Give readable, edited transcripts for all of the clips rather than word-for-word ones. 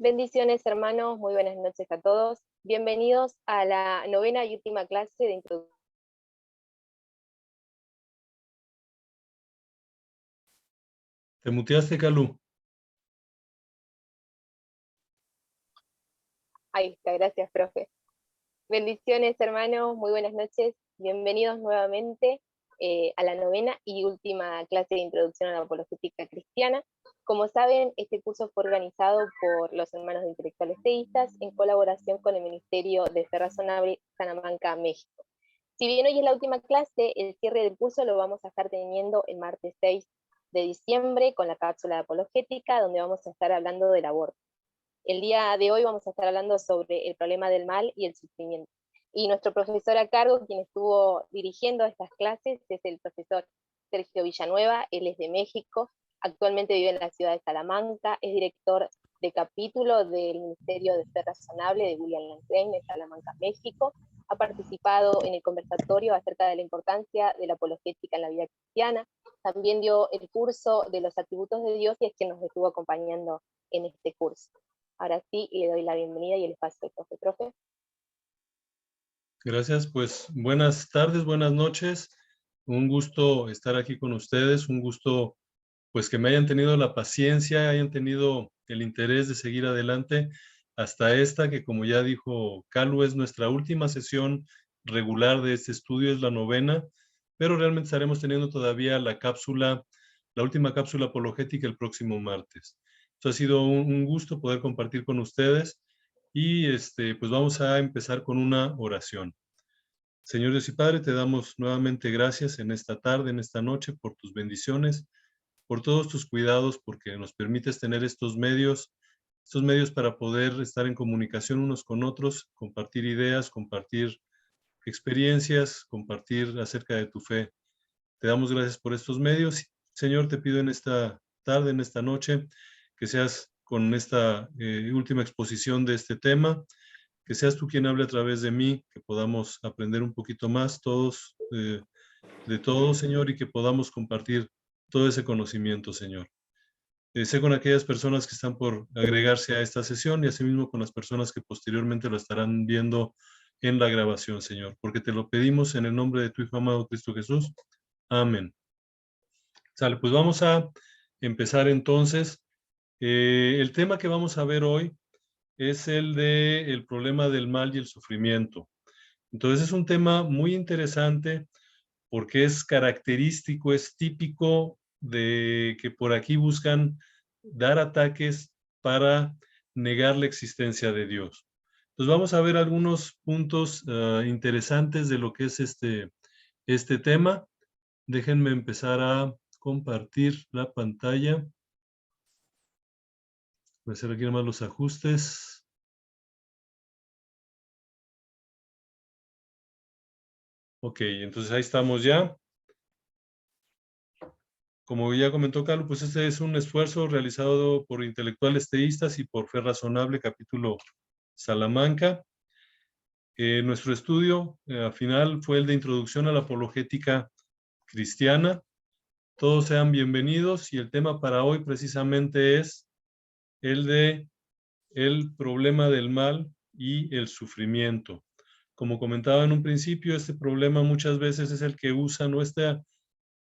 Bendiciones, hermanos, muy buenas noches a todos. Bienvenidos a la novena y última clase de introducción. Te muteaste, Calú. Ahí está, gracias, profe. Bendiciones, hermanos, muy buenas noches. Bienvenidos nuevamente a la novena y última clase de introducción a la apologética cristiana. Como saben, este curso fue organizado por los hermanos de intelectuales teístas en colaboración con el Ministerio de Fe Razonable Salamanca, México. Si bien hoy es la última clase, el cierre del curso lo vamos a estar teniendo el martes 6 de diciembre con la cápsula de apologética, donde vamos a estar hablando del aborto. El día de hoy vamos a estar hablando sobre el problema del mal y el sufrimiento. Y nuestro profesor a cargo, quien estuvo dirigiendo estas clases, es el profesor Sergio Villanueva. Él es de México, actualmente vive en la ciudad de Salamanca, es director de capítulo del Ministerio de Fe Razonable de William Lane Craig en Salamanca, México. Ha participado en el conversatorio acerca de la importancia de la apologética en la vida cristiana. También dio el curso de los atributos de Dios y es quien nos estuvo acompañando en este curso. Ahora sí, le doy la bienvenida y el espacio al profe. Gracias, pues buenas tardes, buenas noches. Un gusto estar aquí con ustedes, un gusto pues que me hayan tenido la paciencia, hayan tenido el interés de seguir adelante hasta esta, que como ya dijo Calu, es nuestra última sesión regular de este estudio, es la novena, pero realmente estaremos teniendo todavía la última cápsula apologética el próximo martes. Esto ha sido un gusto poder compartir con ustedes y pues vamos a empezar con una oración. Señor Dios y Padre, te damos nuevamente gracias en esta tarde, en esta noche, por tus bendiciones, por todos tus cuidados, porque nos permites tener estos medios para poder estar en comunicación unos con otros, compartir ideas, compartir experiencias, compartir acerca de tu fe. Te damos gracias por estos medios. Señor, te pido en esta tarde, en esta noche, que seas con esta última exposición de este tema, que seas tú quien hable a través de mí, que podamos aprender un poquito más todos de todo, Señor, y que podamos compartir todo ese conocimiento, Señor. Sé con aquellas personas que están por agregarse a esta sesión y asimismo con las personas que posteriormente lo estarán viendo en la grabación, Señor, porque te lo pedimos en el nombre de tu Hijo amado Cristo Jesús. Amén. Sale, pues vamos a empezar entonces. El tema que vamos a ver hoy es el problema del mal y el sufrimiento. Entonces es un tema muy interesante porque es característico, es típico de que por aquí buscan dar ataques para negar la existencia de Dios. Entonces vamos a ver algunos puntos interesantes de lo que es este tema. Déjenme empezar a compartir la pantalla. Voy a hacer aquí nomás los ajustes. Ok, entonces ahí estamos ya. Como ya comentó Carlos, pues este es un esfuerzo realizado por intelectuales teístas y por Fe Razonable, capítulo Salamanca. Nuestro estudio al final fue el de Introducción a la Apologética Cristiana. Todos sean bienvenidos y el tema para hoy precisamente es el de el problema del mal y el sufrimiento. Como comentaba en un principio, este problema muchas veces es el que usan,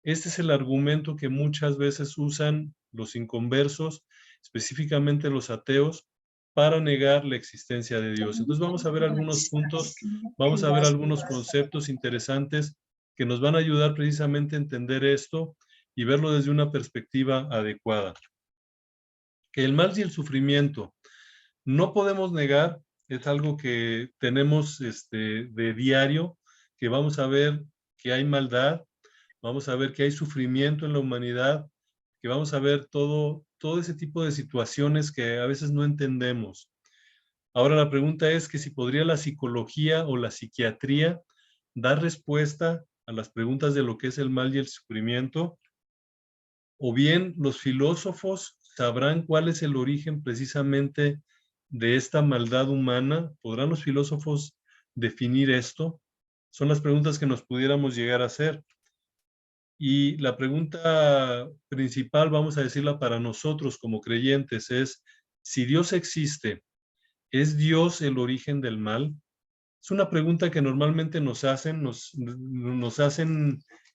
este es el argumento que muchas veces usan los inconversos, específicamente los ateos, para negar la existencia de Dios. Entonces vamos a ver algunos puntos, vamos a ver algunos conceptos interesantes que nos van a ayudar precisamente a entender esto y verlo desde una perspectiva adecuada. Que el mal y el sufrimiento no podemos negar, es algo que tenemos de diario, que vamos a ver que hay maldad, vamos a ver que hay sufrimiento en la humanidad, que vamos a ver todo ese tipo de situaciones que a veces no entendemos. Ahora la pregunta es que si podría la psicología o la psiquiatría dar respuesta a las preguntas de lo que es el mal y el sufrimiento, o bien los filósofos sabrán cuál es el origen precisamente de esta maldad humana. ¿Podrán los filósofos definir esto? Son las preguntas que nos pudiéramos llegar a hacer. Y la pregunta principal, vamos a decirla para nosotros como creyentes, es Si Dios existe, ¿es Dios el origen del mal? Es una pregunta que normalmente nos hacen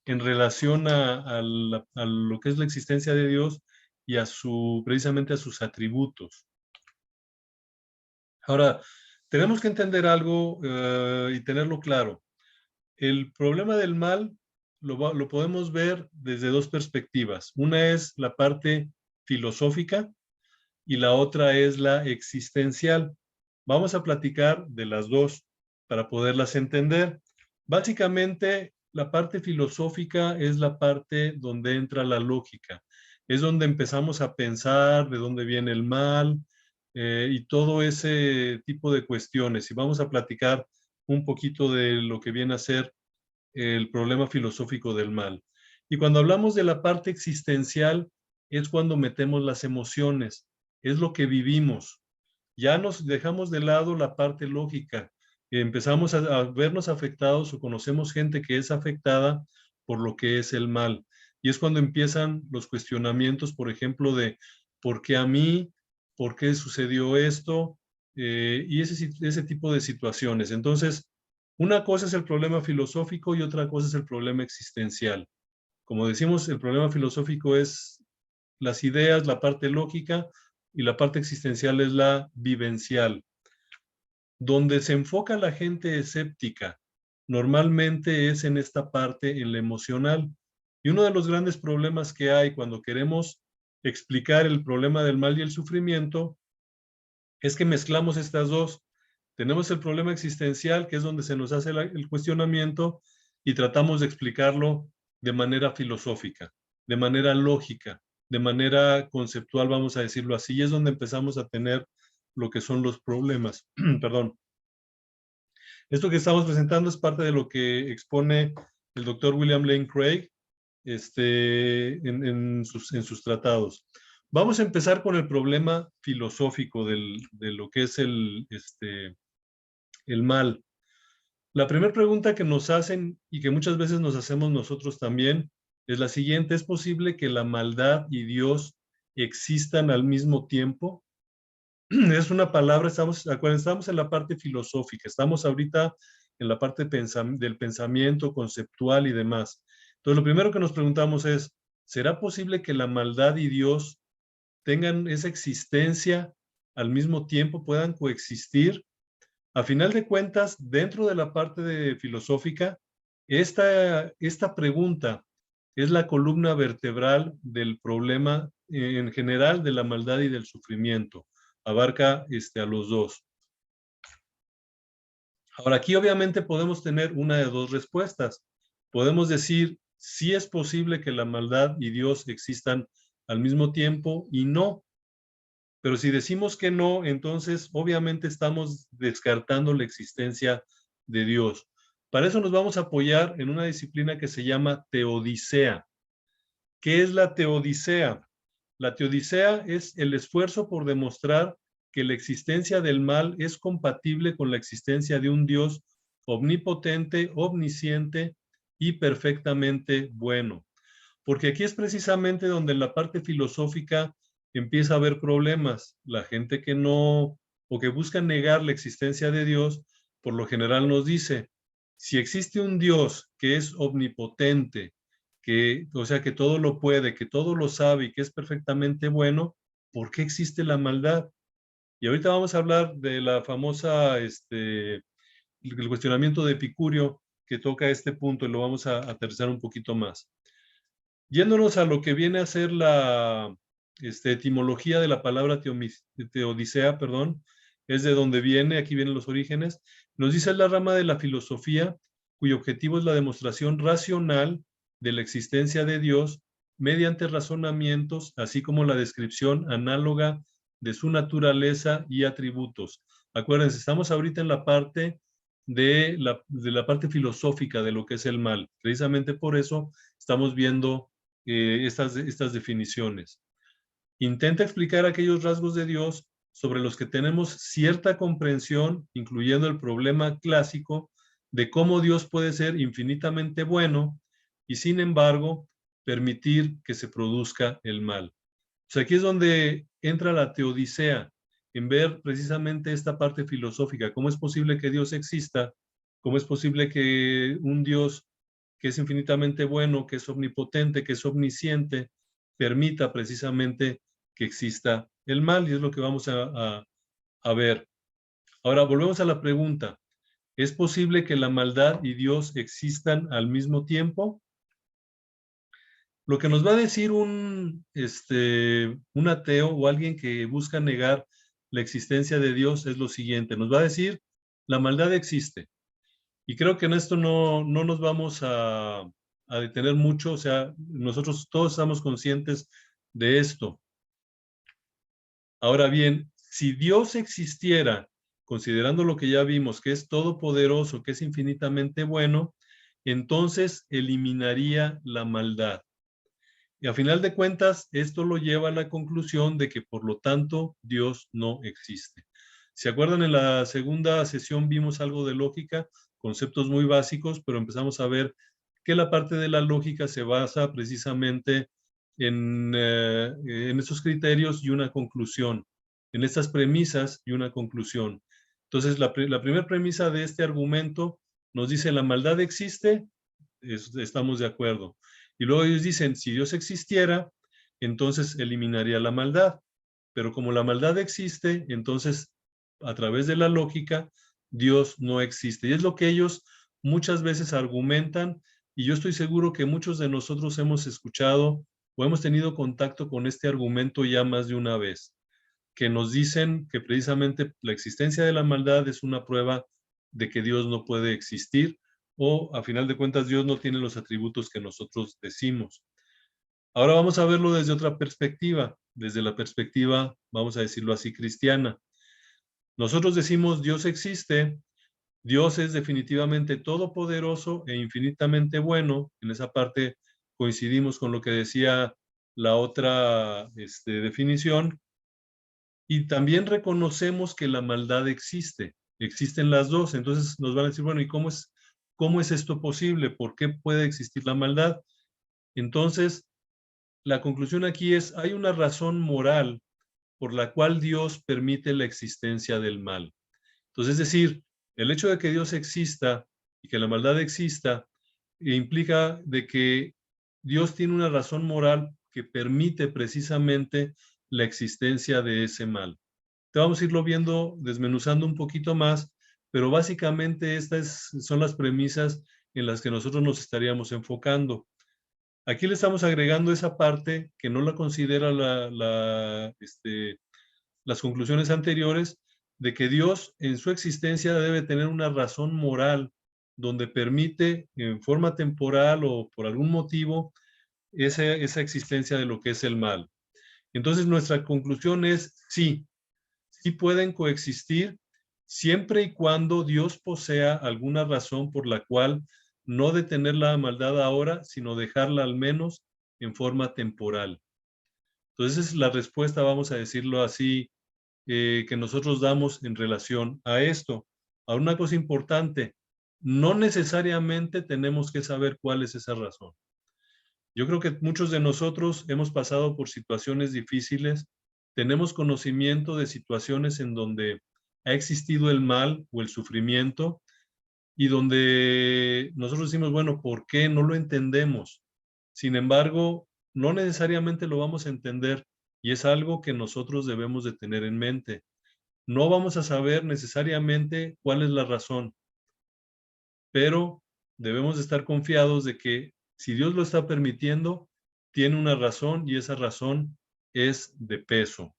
en relación a lo que es la existencia de Dios y precisamente a sus atributos. Ahora, tenemos que entender algo y tenerlo claro. El problema del mal lo podemos ver desde dos perspectivas. Una es la parte filosófica y la otra es la existencial. Vamos a platicar de las dos para poderlas entender. Básicamente, la parte filosófica es la parte donde entra la lógica. Es donde empezamos a pensar de dónde viene el mal y todo ese tipo de cuestiones. Y vamos a platicar un poquito de lo que viene a ser el problema filosófico del mal. Y cuando hablamos de la parte existencial, es cuando metemos las emociones, es lo que vivimos. Ya nos dejamos de lado la parte lógica, empezamos a vernos afectados o conocemos gente que es afectada por lo que es el mal. Y es cuando empiezan los cuestionamientos, por ejemplo, de ¿por qué a mí? ¿Por qué sucedió esto? Y ese tipo de situaciones. Entonces, una cosa es el problema filosófico y otra cosa es el problema existencial. Como decimos, el problema filosófico es las ideas, la parte lógica, y la parte existencial es la vivencial. Donde se enfoca la gente escéptica, normalmente es en esta parte, en la emocional. Y uno de los grandes problemas que hay cuando queremos explicar el problema del mal y el sufrimiento es que mezclamos estas dos. Tenemos el problema existencial, que es donde se nos hace el cuestionamiento, y tratamos de explicarlo de manera filosófica, de manera lógica, de manera conceptual, vamos a decirlo así, y es donde empezamos a tener lo que son los problemas. Perdón. Esto que estamos presentando es parte de lo que expone el doctor William Lane Craig en sus tratados. Vamos a empezar con el problema filosófico de lo que es el mal. La primera pregunta que nos hacen y que muchas veces nos hacemos nosotros también es la siguiente: ¿es posible que la maldad y Dios existan al mismo tiempo? Es una palabra, estamos en la parte filosófica, estamos ahorita en la parte del pensamiento conceptual y demás. Entonces, lo primero que nos preguntamos es, ¿será posible que la maldad y Dios tengan esa existencia al mismo tiempo, puedan coexistir? A final de cuentas, dentro de la parte filosófica, esta pregunta es la columna vertebral del problema en general de la maldad y del sufrimiento. Abarca a los dos. Ahora, aquí obviamente podemos tener una de dos respuestas. Podemos decir, sí es posible que la maldad y Dios existan al mismo tiempo, y no. Pero si decimos que no, entonces obviamente estamos descartando la existencia de Dios. Para eso nos vamos a apoyar en una disciplina que se llama teodicea. ¿Qué es la teodicea? La teodicea es el esfuerzo por demostrar que la existencia del mal es compatible con la existencia de un Dios omnipotente, omnisciente y perfectamente bueno. Porque aquí es precisamente donde en la parte filosófica empieza a haber problemas. La gente que no, o que busca negar la existencia de Dios, por lo general nos dice, si existe un Dios que es omnipotente, o sea, que todo lo puede, que todo lo sabe y que es perfectamente bueno, ¿por qué existe la maldad? Y ahorita vamos a hablar de la famosa, el cuestionamiento de Epicurio, que toca este punto, y lo vamos a aterrizar un poquito más. Yéndonos a lo que viene a ser la etimología de la palabra teodicea, perdón, es de donde viene, aquí vienen los orígenes, nos dice la rama de la filosofía cuyo objetivo es la demostración racional de la existencia de Dios mediante razonamientos, así como la descripción análoga de su naturaleza y atributos. Acuérdense, estamos ahorita en la parte de la parte filosófica de lo que es el mal. Precisamente por eso estamos viendo estas definiciones. Intenta explicar aquellos rasgos de Dios sobre los que tenemos cierta comprensión, incluyendo el problema clásico de cómo Dios puede ser infinitamente bueno y, sin embargo, permitir que se produzca el mal. O sea, aquí es donde entra la teodicea. en ver precisamente esta parte filosófica. ¿Cómo es posible que Dios exista? ¿Cómo es posible que un Dios que es infinitamente bueno, que es omnipotente, que es omnisciente, permita precisamente que exista el mal? Y es lo que vamos a ver. Ahora, volvemos a la pregunta. ¿Es posible que la maldad y Dios existan al mismo tiempo? Lo que nos va a decir un ateo o alguien que busca negar la existencia de Dios es lo siguiente. Nos va a decir, la maldad existe. Y creo que en esto no nos vamos a detener mucho. O sea, nosotros todos estamos conscientes de esto. Ahora bien, si Dios existiera, considerando lo que ya vimos, que es todopoderoso, que es infinitamente bueno, entonces eliminaría la maldad. Y a final de cuentas, esto lo lleva a la conclusión de que por lo tanto Dios no existe. ¿Se acuerdan? En la segunda sesión vimos algo de lógica, conceptos muy básicos, pero empezamos a ver que la parte de la lógica se basa precisamente en esos criterios y una conclusión, en estas premisas y una conclusión. Entonces, la primera premisa de este argumento nos dice la maldad existe, estamos de acuerdo. Y luego ellos dicen, si Dios existiera, entonces eliminaría la maldad. Pero como la maldad existe, entonces a través de la lógica, Dios no existe. Y es lo que ellos muchas veces argumentan, y yo estoy seguro que muchos de nosotros hemos escuchado o hemos tenido contacto con este argumento ya más de una vez, que nos dicen que precisamente la existencia de la maldad es una prueba de que Dios no puede existir, o a final de cuentas Dios no tiene los atributos que nosotros decimos. Ahora vamos a verlo desde otra perspectiva, desde la perspectiva, vamos a decirlo así, cristiana. Nosotros decimos Dios existe, Dios es definitivamente todopoderoso e infinitamente bueno. En esa parte coincidimos con lo que decía la otra definición. Y también reconocemos que la maldad existe. Existen las dos. Entonces nos van a decir, bueno, ¿y cómo es esto posible? ¿Por qué puede existir la maldad? Entonces, la conclusión aquí es, hay una razón moral por la cual Dios permite la existencia del mal. Entonces, es decir, el hecho de que Dios exista y que la maldad exista implica de que Dios tiene una razón moral que permite precisamente la existencia de ese mal. Te vamos a irlo viendo, desmenuzando un poquito más, pero básicamente estas son las premisas en las que nosotros nos estaríamos enfocando. Aquí le estamos agregando esa parte que no la considera las conclusiones anteriores, de que Dios en su existencia debe tener una razón moral donde permite en forma temporal o por algún motivo esa existencia de lo que es el mal. Entonces nuestra conclusión es sí, sí pueden coexistir siempre y cuando Dios posea alguna razón por la cual no detener la maldad ahora, sino dejarla al menos en forma temporal. Entonces es la respuesta, vamos a decirlo así, que nosotros damos en relación a esto. Ahora, una cosa importante, no necesariamente tenemos que saber cuál es esa razón. Yo creo que muchos de nosotros hemos pasado por situaciones difíciles, tenemos conocimiento de situaciones en donde ha existido el mal o el sufrimiento y donde nosotros decimos, bueno, ¿por qué? No lo entendemos. Sin embargo, no necesariamente lo vamos a entender y es algo que nosotros debemos de tener en mente. No vamos a saber necesariamente cuál es la razón, pero debemos de estar confiados de que si Dios lo está permitiendo, tiene una razón y esa razón es de peso.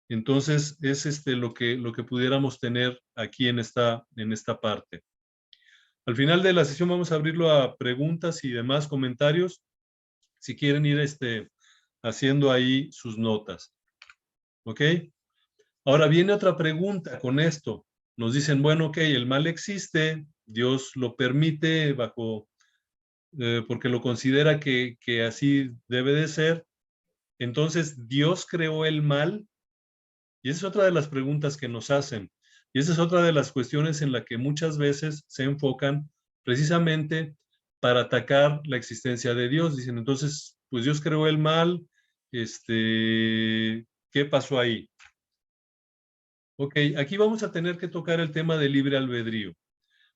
Entonces, es lo que pudiéramos tener aquí en esta parte. Al final de la sesión vamos a abrirlo a preguntas y demás comentarios, si quieren ir haciendo ahí sus notas. ¿Ok? Ahora viene otra pregunta con esto. Nos dicen, bueno, ok, el mal existe, Dios lo permite porque lo considera que así debe de ser. Entonces, ¿Dios creó el mal? Y esa es otra de las preguntas que nos hacen. Y esa es otra de las cuestiones en la que muchas veces se enfocan precisamente para atacar la existencia de Dios. Dicen, entonces, pues Dios creó el mal, ¿qué pasó ahí? Ok, aquí vamos a tener que tocar el tema del libre albedrío.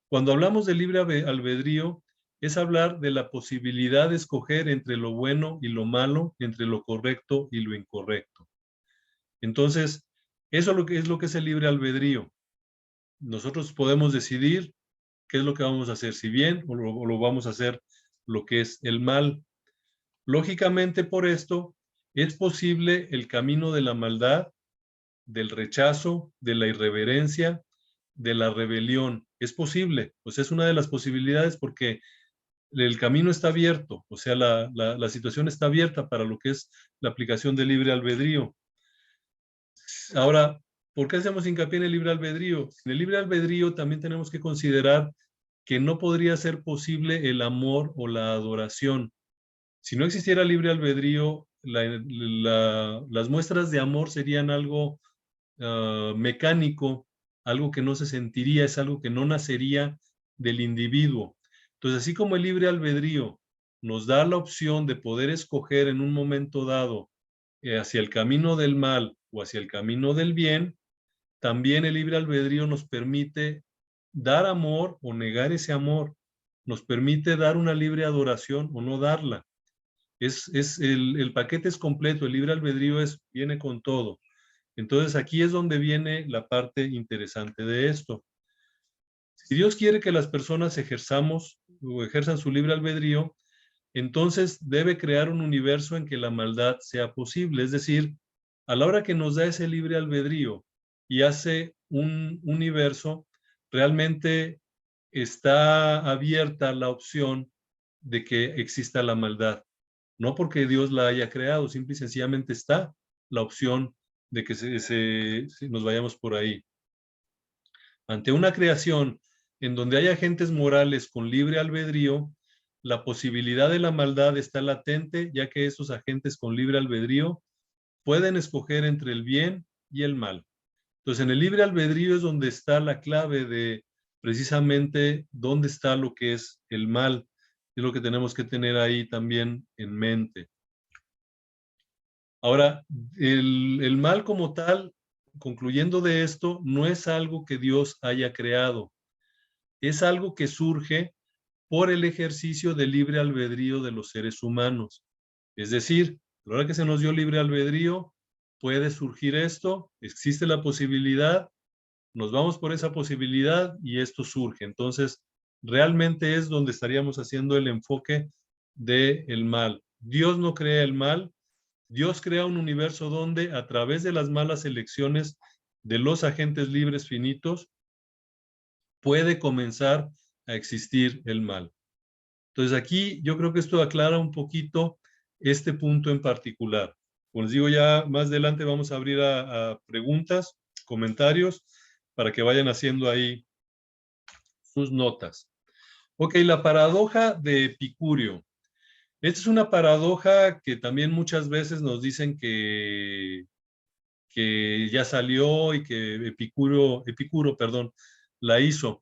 Cuando hablamos de libre albedrío, es hablar de la posibilidad de escoger entre lo bueno y lo malo, entre lo correcto y lo incorrecto. Entonces, eso es lo que es el libre albedrío. Nosotros podemos decidir qué es lo que vamos a hacer, si bien o lo vamos a hacer lo que es el mal. Lógicamente, por esto, es posible el camino de la maldad, del rechazo, de la irreverencia, de la rebelión. Es posible, pues es una de las posibilidades porque el camino está abierto, o sea, la situación está abierta para lo que es la aplicación del libre albedrío. Ahora, ¿por qué hacemos hincapié en el libre albedrío? En el libre albedrío también tenemos que considerar que no podría ser posible el amor o la adoración. Si no existiera libre albedrío, las muestras de amor serían algo mecánico, algo que no se sentiría, es algo que no nacería del individuo. Entonces, así como el libre albedrío nos da la opción de poder escoger en un momento dado hacia el camino del mal o hacia el camino del bien, también el libre albedrío nos permite dar amor o negar ese amor, nos permite dar una libre adoración o no darla. El paquete es completo, el libre albedrío viene con todo. Entonces aquí es donde viene la parte interesante de esto. Si Dios quiere que las personas ejerzamos o ejerzan su libre albedrío, entonces debe crear un universo en que la maldad sea posible. Es decir, a la hora que nos da ese libre albedrío y hace un universo, realmente está abierta la opción de que exista la maldad. No porque Dios la haya creado, simple y sencillamente está la opción de que nos vayamos por ahí. Ante una creación en donde hay agentes morales con libre albedrío, la posibilidad de la maldad está latente, ya que esos agentes con libre albedrío pueden escoger entre el bien y el mal. Entonces, en el libre albedrío es donde está la clave de precisamente dónde está lo que es el mal. Es lo que tenemos que tener ahí también en mente. Ahora, el mal como tal, concluyendo de esto, no es algo que Dios haya creado. Es algo que surge por el ejercicio del libre albedrío de los seres humanos. Es decir, a la hora que se nos dio libre albedrío, puede surgir esto, existe la posibilidad, nos vamos por esa posibilidad y esto surge. Entonces, realmente es donde estaríamos haciendo el enfoque del mal. Dios no crea el mal, Dios crea un universo donde a través de las malas elecciones de los agentes libres finitos puede comenzar a existir el mal. Entonces aquí yo creo que esto aclara un poquito este punto en particular. Como les digo, ya más adelante vamos a abrir a preguntas, comentarios, para que vayan haciendo ahí sus notas. Ok, la paradoja de Epicurio. Esta es una paradoja que también muchas veces nos dicen que ya salió y que Epicuro, perdón, la hizo.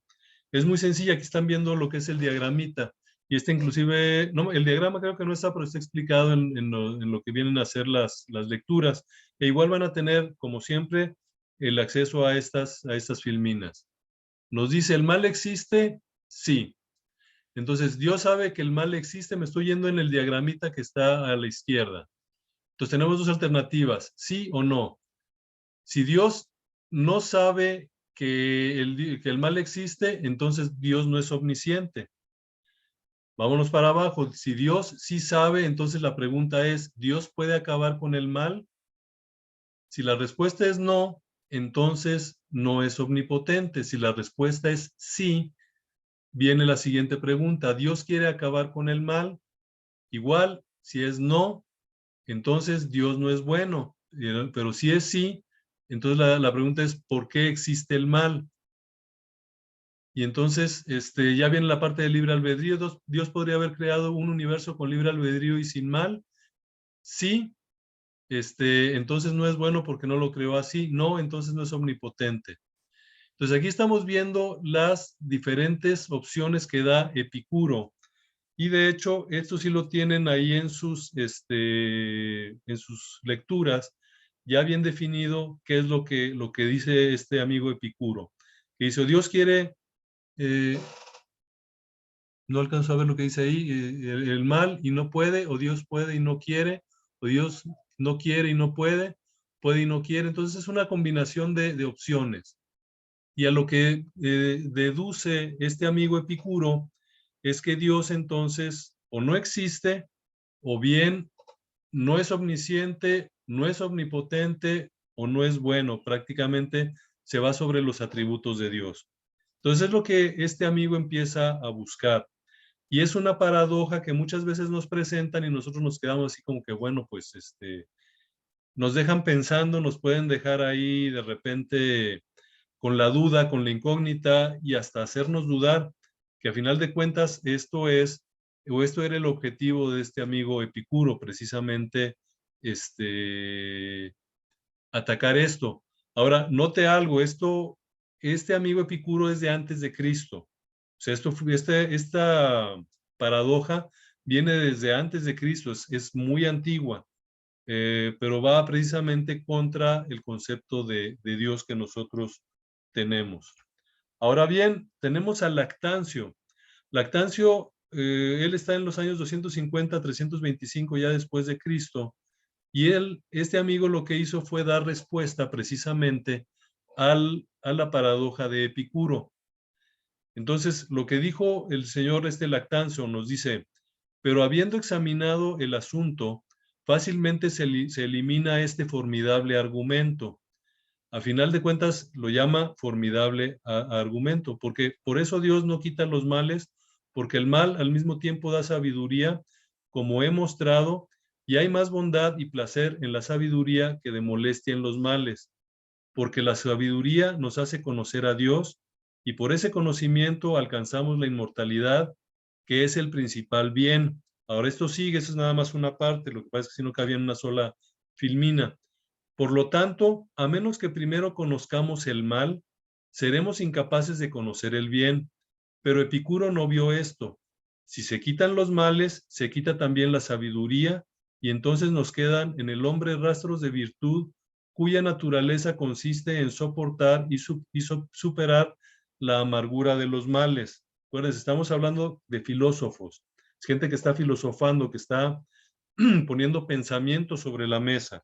Es muy sencilla, aquí están viendo lo que es el diagramita. Y este inclusive, no, el diagrama creo que no está, pero está explicado en lo que vienen a ser las lecturas. E igual van a tener, como siempre, el acceso a estas filminas. Nos dice, ¿el mal existe? Sí. Entonces, Dios sabe que el mal existe. Me estoy yendo en el diagramita que está a la izquierda. Entonces, tenemos dos alternativas, sí o no. Si Dios no sabe que el mal existe, entonces Dios no es omnisciente. Vámonos para abajo. Si Dios sí sabe, entonces la pregunta es, ¿Dios puede acabar con el mal? Si la respuesta es no, entonces no es omnipotente. Si la respuesta es sí, viene la siguiente pregunta. ¿Dios quiere acabar con el mal? Igual, si es no, entonces Dios no es bueno. Pero si es sí, entonces la pregunta es, ¿por qué existe el mal? Y entonces ya viene la parte del libre albedrío. Dios podría haber creado un universo con libre albedrío y sin mal. Sí, entonces no es bueno porque no lo creó así. No, entonces no es omnipotente. Entonces aquí estamos viendo las diferentes opciones que da Epicuro. Y de hecho, esto sí lo tienen ahí en sus lecturas. ya bien definido qué es lo que dice este amigo Epicuro. Que dice, Dios quiere, no alcanzo a ver lo que dice ahí, el mal y no puede, o Dios puede y no quiere, o Dios no quiere y no puede y no quiere. Entonces es una combinación de opciones. Y a lo que deduce este amigo Epicuro es que Dios entonces o no existe, o bien no es omnisciente, no es omnipotente o no es bueno. Prácticamente se va sobre los atributos de Dios. Entonces es lo que este amigo empieza a buscar. Y es una paradoja que muchas veces nos presentan y nosotros nos quedamos así como que, bueno, pues nos dejan pensando, nos pueden dejar ahí de repente con la duda, con la incógnita y hasta hacernos dudar que a final de cuentas esto era el objetivo de este amigo Epicuro, precisamente atacar esto. Ahora, note algo, este amigo Epicuro es de antes de Cristo. O sea, esta paradoja viene desde antes de Cristo, es muy antigua, pero va precisamente contra el concepto de Dios que nosotros tenemos. Ahora bien, tenemos a Lactancio. Lactancio, él está en los años 250, 325 ya después de Cristo, y este amigo lo que hizo fue dar respuesta precisamente a la paradoja de Epicuro. Entonces, lo que dijo el señor Lactancio nos dice, pero habiendo examinado el asunto, fácilmente se elimina este formidable argumento. A final de cuentas, lo llama formidable argumento, porque por eso Dios no quita los males, porque el mal al mismo tiempo da sabiduría, como he mostrado, y hay más bondad y placer en la sabiduría que de molestia en los males, porque la sabiduría nos hace conocer a Dios, y por ese conocimiento alcanzamos la inmortalidad, que es el principal bien. Ahora esto sigue, eso es nada más una parte, lo que pasa es que si no cabía en una sola filmina. Por lo tanto, a menos que primero conozcamos el mal, seremos incapaces de conocer el bien. Pero Epicuro no vio esto. Si se quitan los males, se quita también la sabiduría, y entonces nos quedan en el hombre rastros de virtud, cuya naturaleza consiste en soportar y superar la amargura de los males. Acuérdense, estamos hablando de filósofos, es gente que está filosofando, que está poniendo pensamientos sobre la mesa.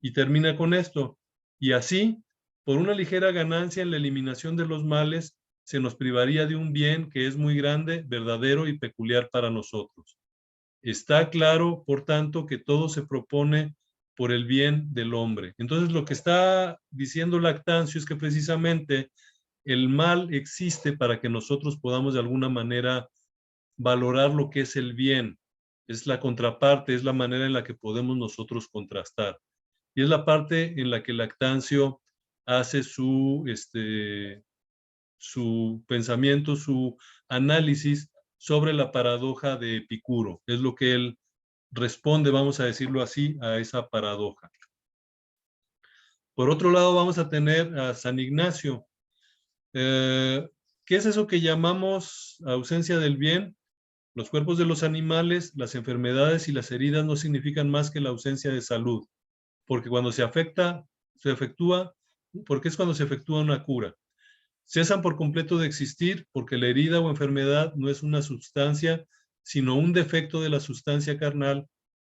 Y termina con esto. Y así, por una ligera ganancia en la eliminación de los males, se nos privaría de un bien que es muy grande, verdadero y peculiar para nosotros. Está claro, por tanto, que todo se propone por el bien del hombre. Entonces, lo que está diciendo Lactancio es que precisamente el mal existe para que nosotros podamos de alguna manera valorar lo que es el bien. Es la contraparte, es la manera en la que podemos nosotros contrastar. Y es la parte en la que Lactancio hace su pensamiento, su análisis sobre la paradoja de Epicuro. Es lo que él responde, vamos a decirlo así, a esa paradoja. Por otro lado, vamos a tener a San Ignacio. ¿Qué es eso que llamamos ausencia del bien? Los cuerpos de los animales, las enfermedades y las heridas no significan más que la ausencia de salud, porque cuando se efectúa, porque es cuando se efectúa una cura. Cesan por completo de existir porque la herida o enfermedad no es una sustancia, sino un defecto de la sustancia carnal,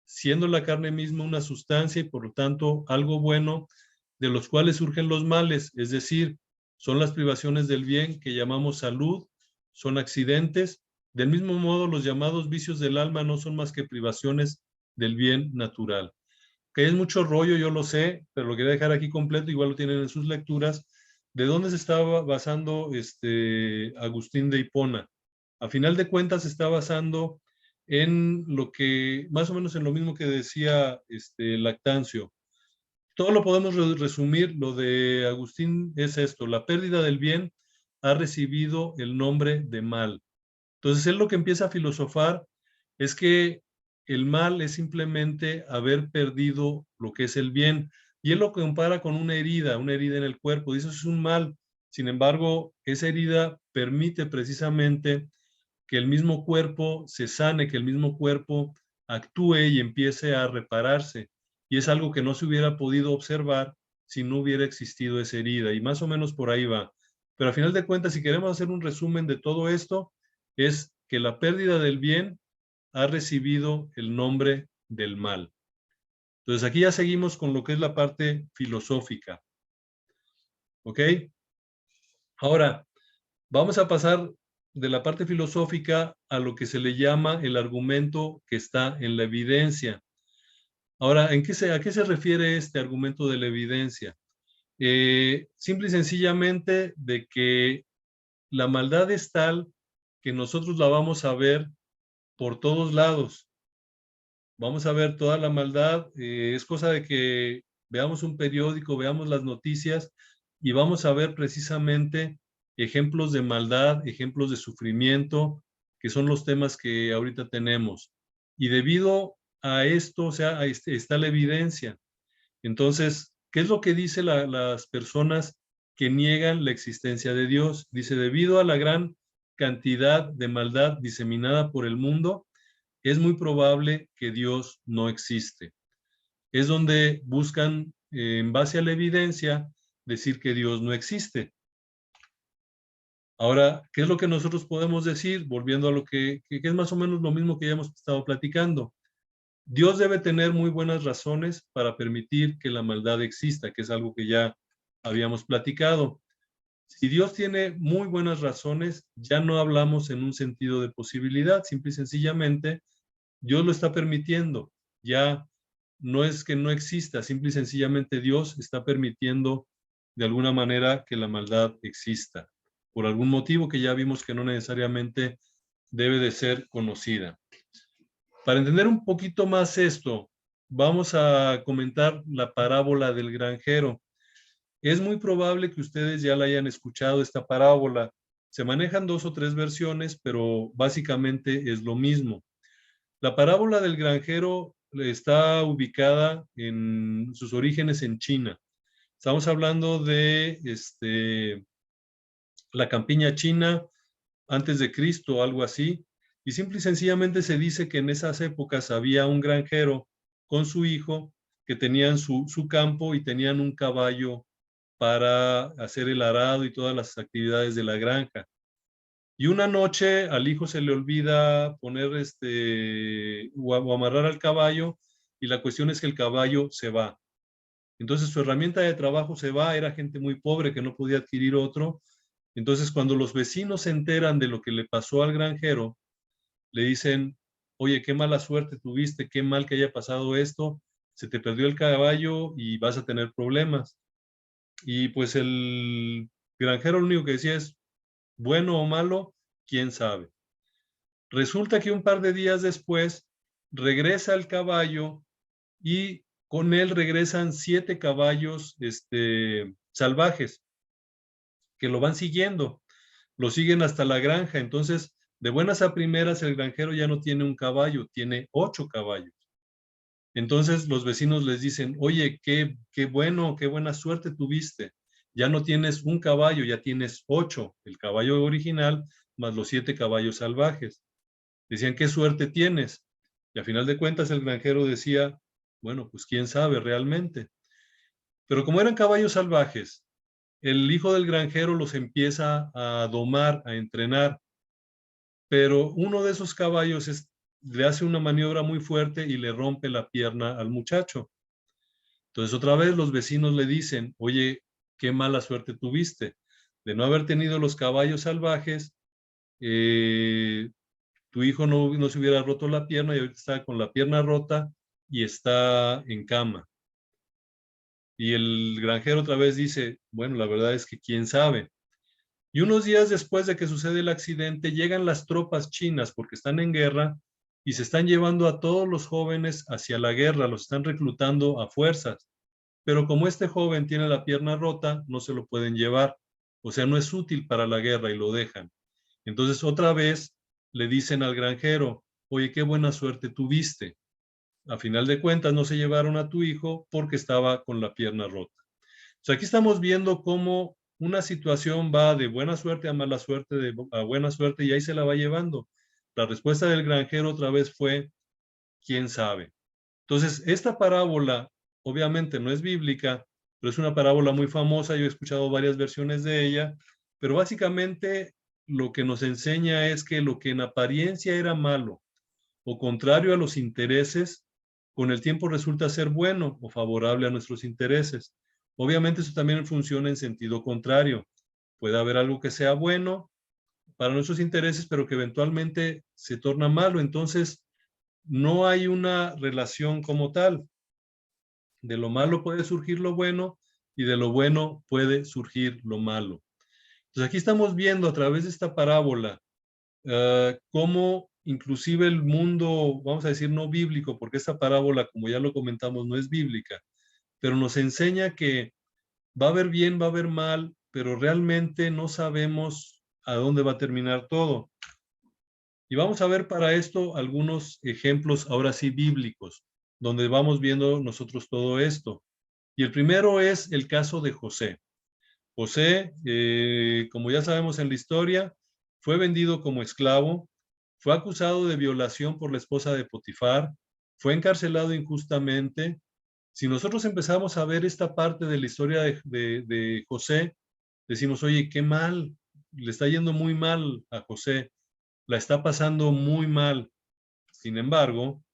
siendo la carne misma una sustancia y por lo tanto algo bueno de los cuales surgen los males, es decir, son las privaciones del bien que llamamos salud, son accidentes. Del mismo modo, los llamados vicios del alma no son más que privaciones del bien natural. Que es mucho rollo, yo lo sé, pero lo quería dejar aquí completo, igual lo tienen en sus lecturas. ¿De dónde se estaba basando Agustín de Hipona? A final de cuentas se está basando en lo que, más o menos en lo mismo que decía Lactancio. Todo lo podemos resumir, lo de Agustín es esto: la pérdida del bien ha recibido el nombre de mal. Entonces él lo que empieza a filosofar es que el mal es simplemente haber perdido lo que es el bien. Y él lo compara con una herida en el cuerpo. Dice, eso es un mal. Sin embargo, esa herida permite precisamente que el mismo cuerpo se sane, que el mismo cuerpo actúe y empiece a repararse. y es algo que no se hubiera podido observar si no hubiera existido esa herida, y más o menos por ahí va. Pero a final de cuentas, si queremos hacer un resumen de todo esto, es que la pérdida del bien ha recibido el nombre del mal. Entonces aquí ya seguimos con lo que es la parte filosófica. ¿Ok? Ahora, vamos a pasar de la parte filosófica a lo que se le llama el argumento que está en la evidencia. Ahora, ¿a qué se refiere este argumento de la evidencia? Simple y sencillamente de que la maldad es tal que nosotros la vamos a ver por todos lados. Vamos a ver toda la maldad. Es cosa de que veamos un periódico, veamos las noticias y vamos a ver precisamente ejemplos de maldad, ejemplos de sufrimiento, que son los temas que ahorita tenemos. Y debido a esto, o sea, está la evidencia. Entonces, ¿qué es lo que dicen las personas que niegan la existencia de Dios? Dice, debido a la gran cantidad de maldad diseminada por el mundo, es muy probable que Dios no existe. Es donde buscan, en base a la evidencia, decir que Dios no existe. Ahora, ¿qué es lo que nosotros podemos decir? Volviendo a lo que es más o menos lo mismo que ya hemos estado platicando. Dios debe tener muy buenas razones para permitir que la maldad exista, que es algo que ya habíamos platicado. Si Dios tiene muy buenas razones, ya no hablamos en un sentido de posibilidad, simple y sencillamente Dios lo está permitiendo. Ya no es que no exista, simple y sencillamente Dios está permitiendo de alguna manera que la maldad exista, por algún motivo que ya vimos que no necesariamente debe de ser conocida. Para entender un poquito más esto, vamos a comentar la parábola del granjero. Es muy probable que ustedes ya la hayan escuchado, esta parábola. Se manejan 2 o 3 versiones, pero básicamente es lo mismo. La parábola del granjero está ubicada en sus orígenes en China. Estamos hablando de la campiña china antes de Cristo, algo así. Y simple y sencillamente se dice que en esas épocas había un granjero con su hijo que tenían su campo y tenían un caballo para hacer el arado y todas las actividades de la granja. Y una noche al hijo se le olvida poner o amarrar al caballo, y la cuestión es que el caballo se va. Entonces su herramienta de trabajo se va, era gente muy pobre que no podía adquirir otro. Entonces cuando los vecinos se enteran de lo que le pasó al granjero, le dicen, oye, qué mala suerte tuviste, qué mal que haya pasado esto, se te perdió el caballo y vas a tener problemas. Y pues el granjero lo único que decía es, bueno o malo, quién sabe. Resulta que un par de días después regresa el caballo y con él regresan 7 caballos salvajes que lo van siguiendo, lo siguen hasta la granja. Entonces, de buenas a primeras, el granjero ya no tiene un caballo, tiene 8 caballos. Entonces los vecinos les dicen, oye, qué bueno, qué buena suerte tuviste. Ya no tienes un caballo, ya tienes 8, el caballo original más los 7 caballos salvajes. Decían, ¿qué suerte tienes? Y a final de cuentas el granjero decía, bueno, pues quién sabe realmente. Pero como eran caballos salvajes, el hijo del granjero los empieza a domar, a entrenar, pero uno de esos caballos le hace una maniobra muy fuerte y le rompe la pierna al muchacho. Entonces otra vez los vecinos le dicen, oye, qué mala suerte tuviste de no haber tenido los caballos salvajes. Tu hijo no se hubiera roto la pierna y ahorita está con la pierna rota y está en cama. Y el granjero otra vez dice, bueno, la verdad es que quién sabe. Y unos días después de que sucede el accidente, llegan las tropas chinas porque están en guerra y se están llevando a todos los jóvenes hacia la guerra, los están reclutando a fuerzas. Pero como este joven tiene la pierna rota, no se lo pueden llevar. O sea, no es útil para la guerra y lo dejan. Entonces otra vez le dicen al granjero, oye, qué buena suerte tuviste. A final de cuentas no se llevaron a tu hijo porque estaba con la pierna rota. O sea, aquí estamos viendo cómo una situación va de buena suerte a mala suerte, a buena suerte, y ahí se la va llevando. La respuesta del granjero otra vez fue, ¿quién sabe? Entonces, esta parábola obviamente no es bíblica, pero es una parábola muy famosa, yo he escuchado varias versiones de ella, pero básicamente lo que nos enseña es que lo que en apariencia era malo o contrario a los intereses, con el tiempo resulta ser bueno o favorable a nuestros intereses. Obviamente eso también funciona en sentido contrario. Puede haber algo que sea bueno para nuestros intereses, pero que eventualmente se torna malo. Entonces, no hay una relación como tal. De lo malo puede surgir lo bueno y de lo bueno puede surgir lo malo. Entonces, aquí estamos viendo a través de esta parábola cómo inclusive el mundo, vamos a decir, no bíblico, porque esta parábola, como ya lo comentamos, no es bíblica, pero nos enseña que va a haber bien, va a haber mal, pero realmente no sabemos a dónde va a terminar todo. Y vamos a ver para esto algunos ejemplos, ahora sí, bíblicos, donde vamos viendo nosotros todo esto. Y el primero es el caso de José. José, como ya sabemos en la historia, fue vendido como esclavo, fue acusado de violación por la esposa de Potifar, fue encarcelado injustamente. Si nosotros empezamos a ver esta parte de la historia de José, decimos, oye, qué mal, le está yendo muy mal a José, la está pasando muy mal. Sin embargo,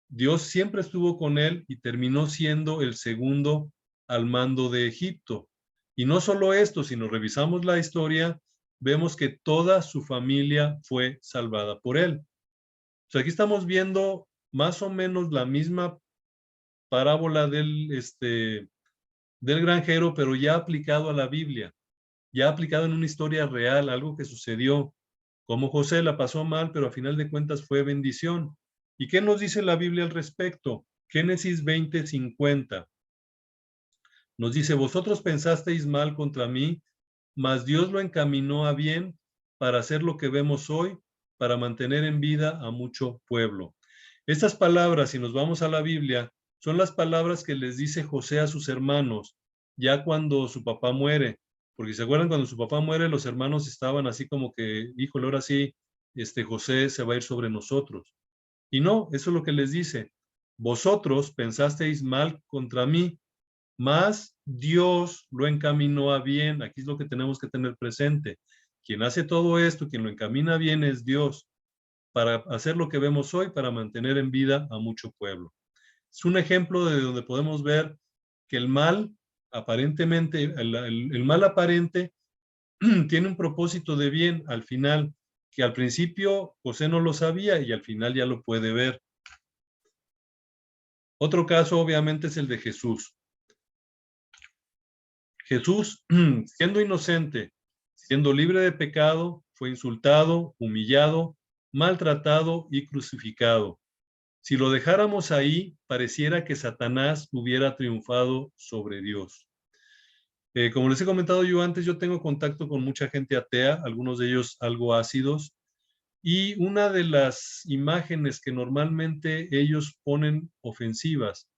Dios siempre estuvo con él y terminó siendo el segundo al mando de Egipto. Y no solo esto, sino revisamos la historia, vemos que toda su familia fue salvada por él. O sea, aquí estamos viendo más o menos la misma parábola del granjero, pero ya aplicado a la Biblia, ya aplicado en una historia real, algo que sucedió. Como José la pasó mal, pero a final de cuentas fue bendición. ¿Y qué nos dice la Biblia al respecto? Génesis 20:50. Nos dice, vosotros pensasteis mal contra mí, mas Dios lo encaminó a bien para hacer lo que vemos hoy, para mantener en vida a mucho pueblo. Estas palabras, si nos vamos a la Biblia, son las palabras que les dice José a sus hermanos, ya cuando su papá muere. Porque se acuerdan, cuando su papá muere, los hermanos estaban así como que, híjole, ahora sí, José se va a ir sobre nosotros. Y no, eso es lo que les dice. Vosotros pensasteis mal contra mí, mas Dios lo encaminó a bien. Aquí es lo que tenemos que tener presente. Quien hace todo esto, quien lo encamina bien es Dios, para hacer lo que vemos hoy, para mantener en vida a mucho pueblo. Es un ejemplo de donde podemos ver que el mal, aparentemente, el mal aparente, tiene un propósito de bien al final, que al principio José no lo sabía y al final ya lo puede ver. Otro caso, obviamente, es el de Jesús. Jesús, siendo inocente, siendo libre de pecado, fue insultado, humillado, maltratado y crucificado. Si lo dejáramos ahí, pareciera que Satanás hubiera triunfado sobre Dios. Como les he comentado yo antes, yo tengo contacto con mucha gente atea, algunos de ellos algo ácidos, y una de las imágenes que normalmente ellos ponen ofensivas,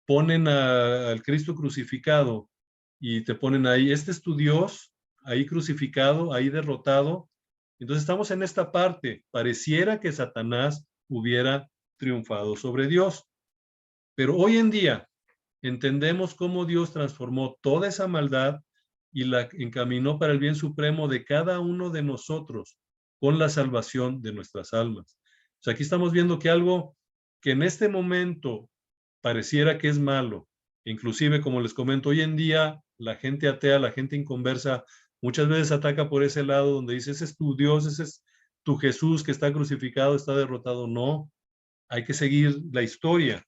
ponen al Cristo crucificado y te ponen ahí, este es tu Dios, ahí crucificado, ahí derrotado. Entonces estamos en esta parte, pareciera que Satanás hubiera triunfado sobre Dios. Pero hoy en día entendemos cómo Dios transformó toda esa maldad y la encaminó para el bien supremo de cada uno de nosotros con la salvación de nuestras almas. O sea, aquí estamos viendo que algo que en este momento pareciera que es malo, inclusive como les comento, hoy en día la gente atea, la gente inconversa, muchas veces ataca por ese lado donde dice, ese es tu Dios, ese es tu Jesús que está crucificado, está derrotado. No, hay que seguir la historia.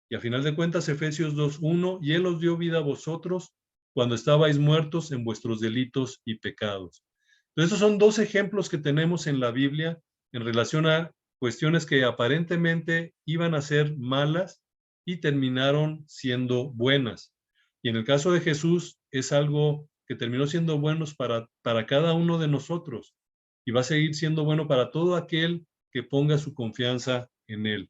Y a final de cuentas, Efesios 2:1, y Él os dio vida a vosotros cuando estabais muertos en vuestros delitos y pecados. Entonces, esos son dos ejemplos que tenemos en la Biblia en relación a cuestiones que aparentemente iban a ser malas y terminaron siendo buenas. Y en el caso de Jesús, es algo que terminó siendo bueno para cada uno de nosotros y va a seguir siendo bueno para todo aquel que ponga su confianza en Él.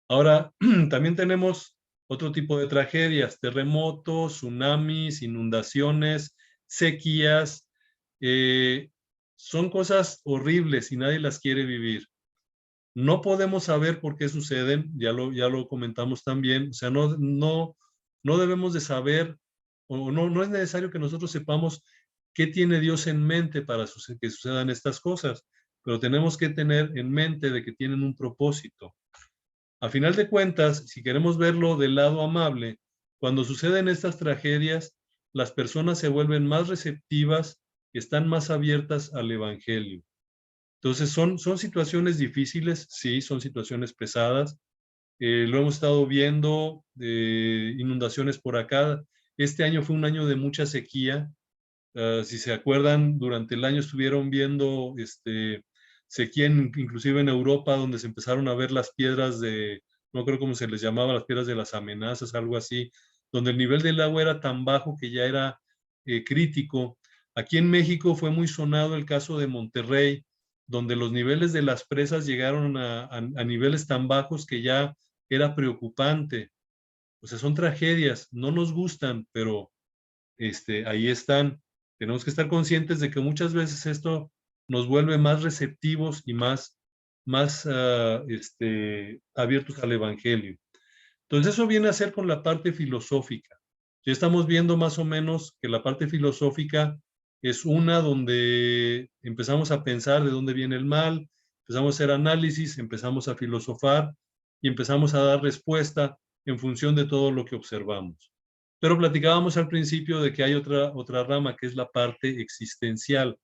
Ahora, también tenemos otro tipo de tragedias, terremotos, tsunamis, inundaciones, sequías. Son cosas horribles y nadie las quiere vivir. No podemos saber por qué suceden, ya lo comentamos también, o sea, no debemos de saber, o no es necesario que nosotros sepamos qué tiene Dios en mente para que sucedan estas cosas, pero tenemos que tener en mente de que tienen un propósito. A final de cuentas, si queremos verlo del lado amable, cuando suceden estas tragedias, las personas se vuelven más receptivas, están más abiertas al evangelio. Entonces son situaciones difíciles, sí, son situaciones pesadas. Lo hemos estado viendo, inundaciones por acá. Este año fue un año de mucha sequía. Si se acuerdan, durante el año estuvieron viendo sequía inclusive en Europa, donde se empezaron a ver las piedras no creo cómo se les llamaba, las piedras de las amenazas, algo así, donde el nivel del agua era tan bajo que ya era crítico. Aquí en México fue muy sonado el caso de Monterrey, donde los niveles de las presas llegaron a niveles tan bajos que ya era preocupante. O sea, son tragedias, no nos gustan, pero ahí están. Tenemos que estar conscientes de que muchas veces esto nos vuelve más receptivos y más abiertos al evangelio. Entonces eso viene a ser con la parte filosófica. Ya estamos viendo más o menos que la parte filosófica es una donde empezamos a pensar de dónde viene el mal, empezamos a hacer análisis, empezamos a filosofar y empezamos a dar respuesta en función de todo lo que observamos. Pero platicábamos al principio de que hay otra rama que es la parte existencial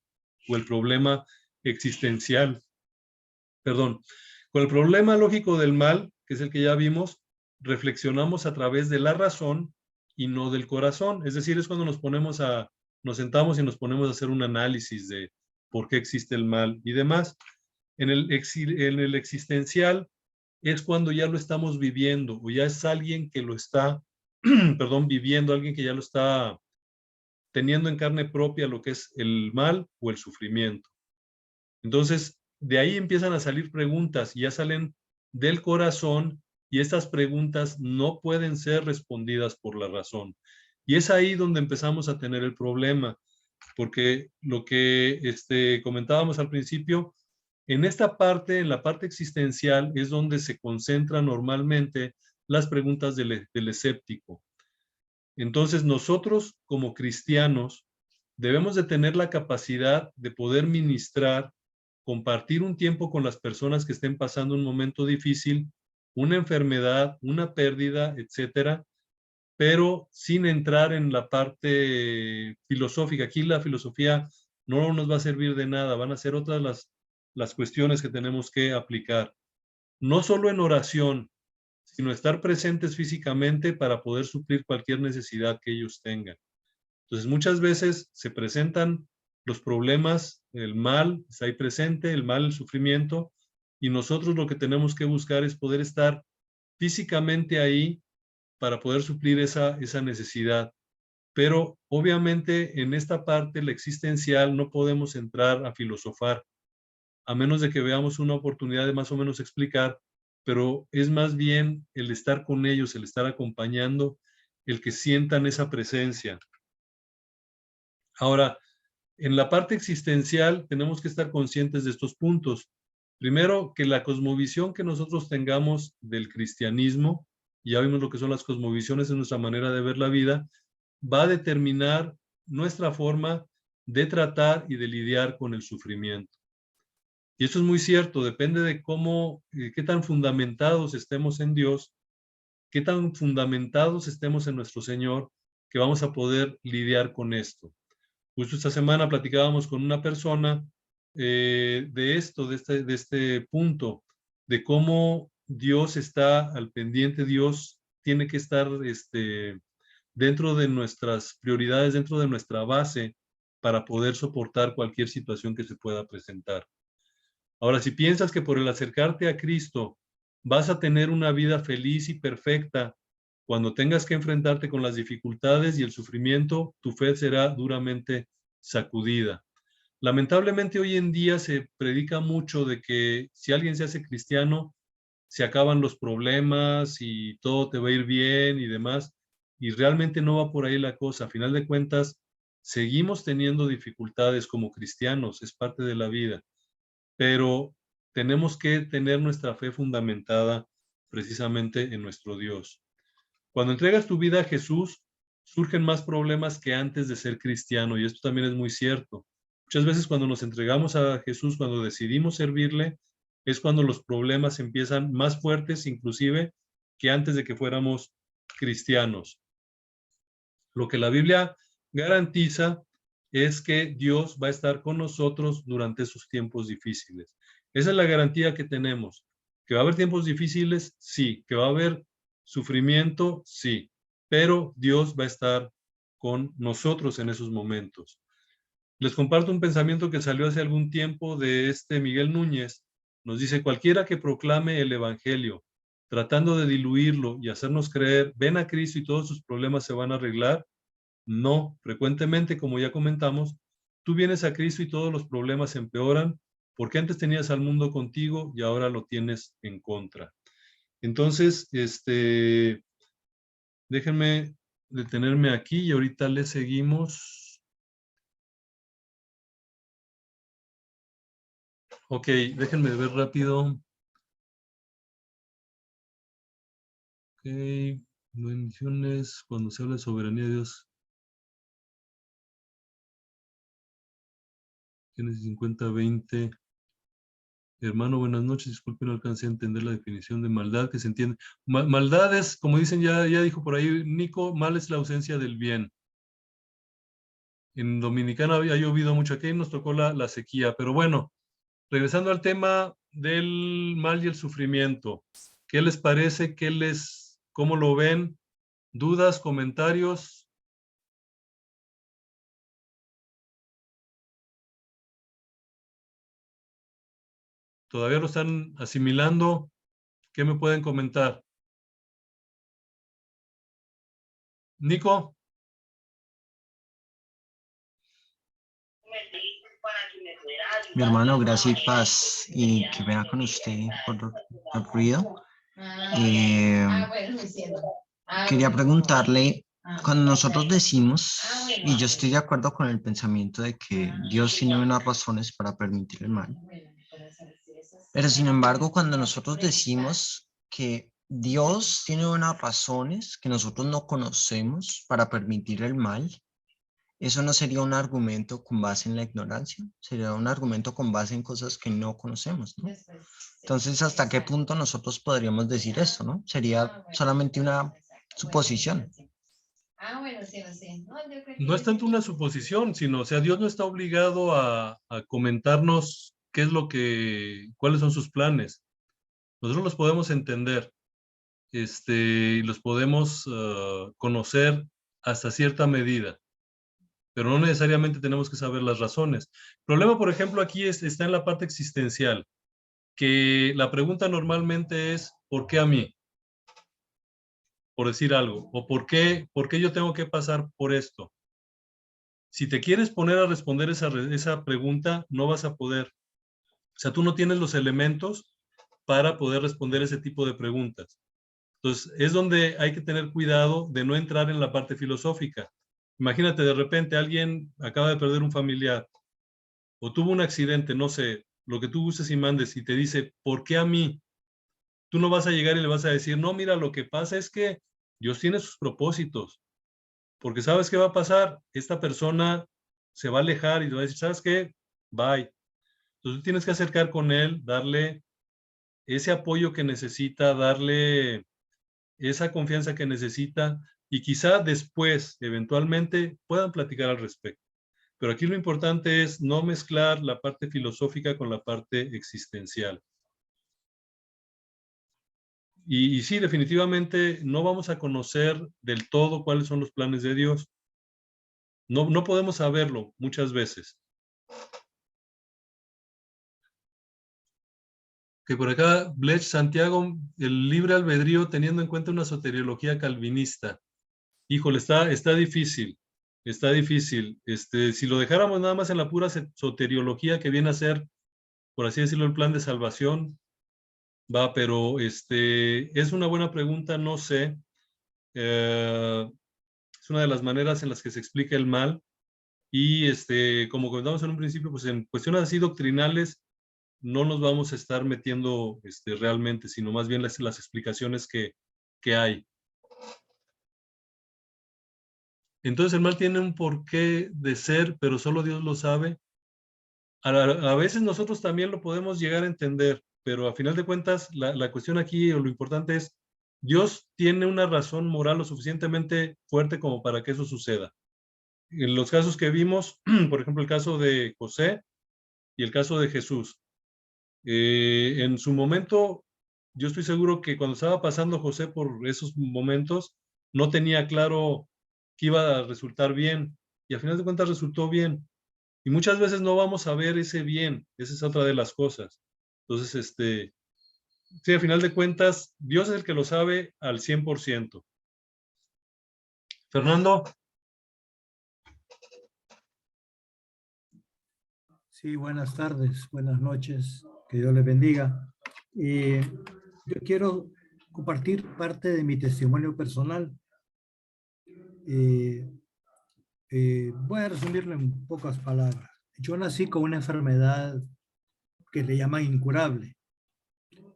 o el problema existencial. Perdón. Con el problema lógico del mal, que es el que ya vimos, reflexionamos a través de la razón y no del corazón. Es decir, es cuando nos sentamos y nos ponemos a hacer un análisis de por qué existe el mal y demás. En el existencial es cuando ya lo estamos viviendo o ya es alguien que lo está, perdón, viviendo, alguien que ya lo está teniendo en carne propia lo que es el mal o el sufrimiento. Entonces, de ahí empiezan a salir preguntas y ya salen del corazón y estas preguntas no pueden ser respondidas por la razón. Y es ahí donde empezamos a tener el problema, porque lo que comentábamos al principio, en esta parte, en la parte existencial, es donde se concentran normalmente las preguntas del escéptico. Entonces, nosotros como cristianos debemos de tener la capacidad de poder ministrar, compartir un tiempo con las personas que estén pasando un momento difícil, una enfermedad, una pérdida, etcétera, pero sin entrar en la parte filosófica. Aquí la filosofía no nos va a servir de nada, van a ser otras las cuestiones que tenemos que aplicar. No solo en oración, sino estar presentes físicamente para poder suplir cualquier necesidad que ellos tengan. Entonces, muchas veces se presentan los problemas, el mal está ahí presente, el mal, el sufrimiento, y nosotros lo que tenemos que buscar es poder estar físicamente ahí para poder suplir esa necesidad. Pero obviamente en esta parte, la existencial, no podemos entrar a filosofar, a menos de que veamos una oportunidad de más o menos explicar, pero es más bien el estar con ellos, el estar acompañando, el que sientan esa presencia. Ahora, en la parte existencial tenemos que estar conscientes de estos puntos. Primero, que la cosmovisión que nosotros tengamos del cristianismo, ya vimos lo que son las cosmovisiones en nuestra manera de ver la vida, va a determinar nuestra forma de tratar y de lidiar con el sufrimiento. Y eso es muy cierto, depende de cómo, qué tan fundamentados estemos en Dios, qué tan fundamentados estemos en nuestro Señor, que vamos a poder lidiar con esto. Justo esta semana platicábamos con una persona de esto, de este punto, de cómo Dios está al pendiente, Dios tiene que estar dentro de nuestras prioridades, dentro de nuestra base, para poder soportar cualquier situación que se pueda presentar. Ahora, si piensas que por el acercarte a Cristo vas a tener una vida feliz y perfecta, cuando tengas que enfrentarte con las dificultades y el sufrimiento, tu fe será duramente sacudida. Lamentablemente hoy en día se predica mucho de que si alguien se hace cristiano, se acaban los problemas y todo te va a ir bien y demás, y realmente no va por ahí la cosa. A final de cuentas, seguimos teniendo dificultades como cristianos, es parte de la vida, pero tenemos que tener nuestra fe fundamentada precisamente en nuestro Dios. Cuando entregas tu vida a Jesús, surgen más problemas que antes de ser cristiano, y esto también es muy cierto. Muchas veces cuando nos entregamos a Jesús, cuando decidimos servirle, es cuando los problemas empiezan más fuertes, inclusive, que antes de que fuéramos cristianos. Lo que la Biblia garantiza es que Dios va a estar con nosotros durante esos tiempos difíciles. Esa es la garantía que tenemos. ¿Que va a haber tiempos difíciles? Sí. ¿Que va a haber sufrimiento? Sí. Pero Dios va a estar con nosotros en esos momentos. Les comparto un pensamiento que salió hace algún tiempo de Miguel Núñez. Nos dice: cualquiera que proclame el evangelio, tratando de diluirlo y hacernos creer, ven a Cristo y todos sus problemas se van a arreglar. No, frecuentemente, como ya comentamos, tú vienes a Cristo y todos los problemas empeoran, porque antes tenías al mundo contigo y ahora lo tienes en contra. Entonces, déjenme detenerme aquí y ahorita le seguimos. Ok, déjenme ver rápido. Ok, bendiciones, cuando se habla de soberanía de Dios. Génesis 50:20. Hermano, buenas noches. Disculpe, no alcancé a entender la definición de maldad que se entiende. Maldad es, como dicen, ya dijo por ahí Nico, mal es la ausencia del bien. En Dominicana había llovido mucho aquí, nos tocó la sequía. Pero bueno, regresando al tema del mal y el sufrimiento. ¿Qué les parece? ¿Cómo lo ven? ¿Dudas, comentarios? ¿Todavía lo están asimilando? ¿Qué me pueden comentar? Nico. Mi hermano, gracias y paz. Y que vea con usted por el ruido. Quería preguntarle, cuando nosotros decimos, y yo estoy de acuerdo con el pensamiento de que Dios tiene unas razones para permitir el mal, pero sin embargo, cuando nosotros decimos que Dios tiene unas razones que nosotros no conocemos para permitir el mal, ¿eso no sería un argumento con base en la ignorancia? Sería un argumento con base en cosas que no conocemos, ¿no? Entonces, ¿hasta qué punto nosotros podríamos decir esto, no? Sería solamente una suposición. No es tanto una suposición, sino, o sea, Dios no está obligado a comentarnos cuáles son sus planes. Nosotros los podemos entender, y los podemos conocer hasta cierta medida, pero no necesariamente tenemos que saber las razones. El problema, por ejemplo, aquí está en la parte existencial, que la pregunta normalmente es: ¿por qué a mí? Por decir algo, o ¿por qué yo tengo que pasar por esto? Si te quieres poner a responder esa pregunta, no vas a poder. O sea, tú no tienes los elementos para poder responder ese tipo de preguntas. Entonces, es donde hay que tener cuidado de no entrar en la parte filosófica. Imagínate, de repente alguien acaba de perder un familiar o tuvo un accidente, no sé, lo que tú gustes y mandes, y te dice: ¿por qué a mí? Tú no vas a llegar y le vas a decir: no, mira, lo que pasa es que Dios tiene sus propósitos, porque ¿sabes qué va a pasar? Esta persona se va a alejar y te va a decir: ¿sabes qué? Bye. Entonces tú tienes que acercar con él, darle ese apoyo que necesita, darle esa confianza que necesita, y quizá después, eventualmente, puedan platicar al respecto. Pero aquí lo importante es no mezclar la parte filosófica con la parte existencial. Y sí, definitivamente no vamos a conocer del todo cuáles son los planes de Dios. No podemos saberlo muchas veces. Que por acá, Blech Santiago, el libre albedrío teniendo en cuenta una soteriología calvinista. Híjole, está difícil, está difícil. Si lo dejáramos nada más en la pura soteriología, que viene a ser, por así decirlo, el plan de salvación, va, pero es una buena pregunta, no sé. Es una de las maneras en las que se explica el mal. Y como comentamos en un principio, pues en cuestiones así doctrinales, no nos vamos a estar metiendo realmente, sino más bien las explicaciones que hay. Entonces el mal tiene un porqué de ser, pero solo Dios lo sabe. A veces nosotros también lo podemos llegar a entender, pero a final de cuentas la cuestión aquí o lo importante es, Dios tiene una razón moral lo suficientemente fuerte como para que eso suceda. En los casos que vimos, por ejemplo, el caso de José y el caso de Jesús. En su momento, yo estoy seguro que cuando estaba pasando José por esos momentos, no tenía claro que iba a resultar bien, y al final de cuentas resultó bien. Y muchas veces no vamos a ver ese bien, esa es otra de las cosas. Entonces, sí, al final de cuentas, Dios es el que lo sabe al 100%. Fernando. Sí, buenas tardes, buenas noches, que Dios les bendiga. Yo quiero compartir parte de mi testimonio personal. Voy a resumirlo en pocas palabras. Yo nací con una enfermedad que le llaman incurable.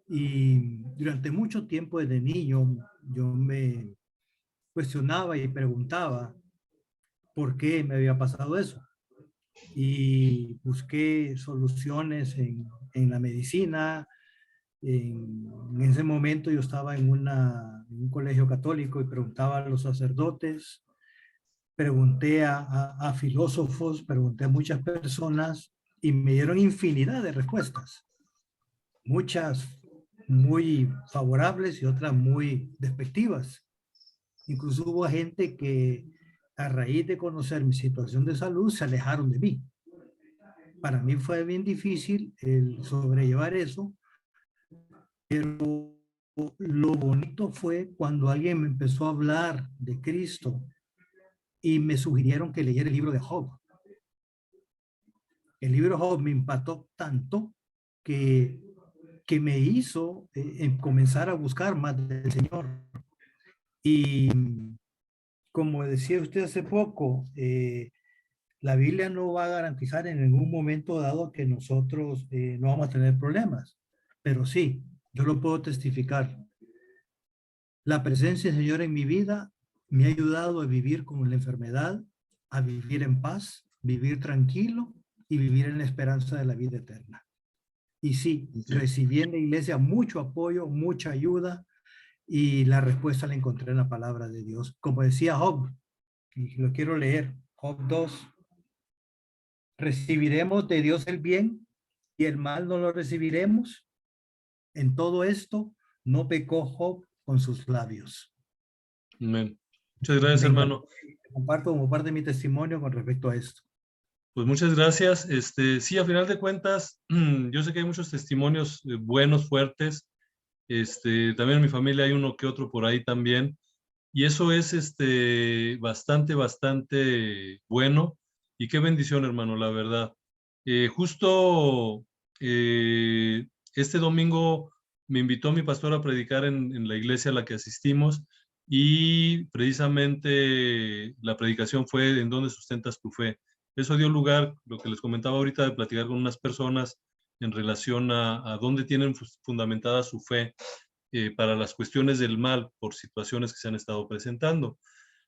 Y durante mucho tiempo desde niño yo me cuestionaba y preguntaba por qué me había pasado eso. Y busqué soluciones en la medicina. En ese momento yo estaba en un colegio católico y preguntaba a los sacerdotes, pregunté a filósofos, pregunté a muchas personas y me dieron infinidad de respuestas. Muchas muy favorables y otras muy despectivas. Incluso hubo gente que a raíz de conocer mi situación de salud se alejaron de mí. Para mí fue bien difícil el sobrellevar eso, pero lo bonito fue cuando alguien me empezó a hablar de Cristo y me sugirieron que leyera el libro de Job. El libro de Job me impactó tanto que me hizo comenzar a buscar más del Señor. Y como decía usted hace poco, la Biblia no va a garantizar en ningún momento dado que nosotros no vamos a tener problemas, pero sí, yo lo puedo testificar. La presencia del Señor en mi vida me ha ayudado a vivir con la enfermedad, a vivir en paz, vivir tranquilo y vivir en la esperanza de la vida eterna. Y sí, recibí en la iglesia mucho apoyo, mucha ayuda, y la respuesta la encontré en la palabra de Dios. Como decía Job, y lo quiero leer, Job 2, recibiremos de Dios el bien y el mal no lo recibiremos. En todo esto no pecó Job con sus labios. Amén. Muchas gracias, hermano. Comparto como parte de mi testimonio con respecto a esto. Pues muchas gracias. Sí, a final de cuentas, yo sé que hay muchos testimonios buenos, fuertes. También en mi familia hay uno que otro por ahí también. Y eso es bastante bueno. Y qué bendición, hermano, la verdad. Justo este domingo me invitó mi pastor a predicar en la iglesia a la que asistimos. Y precisamente la predicación fue ¿en dónde sustentas tu fe? Eso dio lugar, lo que les comentaba ahorita, de platicar con unas personas en relación a dónde tienen fundamentada su fe para las cuestiones del mal por situaciones que se han estado presentando.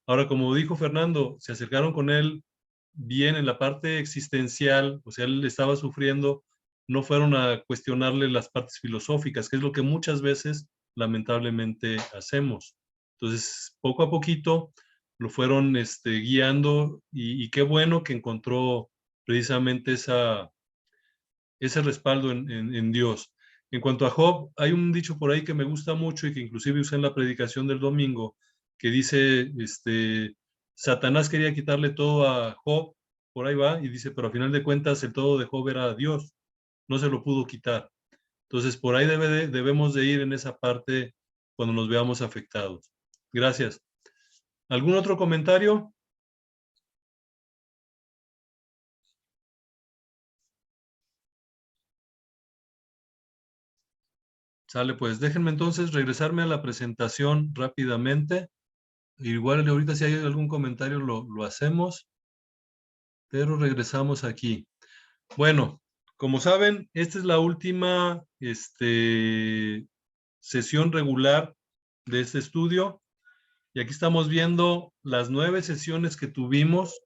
Ahora, como dijo Fernando, se acercaron con él bien en la parte existencial, o sea, él estaba sufriendo, no fueron a cuestionarle las partes filosóficas, que es lo que muchas veces lamentablemente hacemos. Entonces, poco a poquito lo fueron guiando y qué bueno que encontró precisamente ese respaldo en Dios. En cuanto a Job, hay un dicho por ahí que me gusta mucho y que inclusive usé en la predicación del domingo, que dice, Satanás quería quitarle todo a Job, por ahí va, y dice, pero a final de cuentas el todo de Job era Dios, no se lo pudo quitar. Entonces, por ahí debemos de ir en esa parte cuando nos veamos afectados. Gracias. ¿Algún otro comentario? Sale, pues déjenme entonces regresarme a la presentación rápidamente. Igual ahorita si hay algún comentario lo hacemos, pero regresamos aquí. Bueno, Como saben, esta es la última sesión regular de este estudio. Y aquí estamos viendo las 9 sesiones que tuvimos,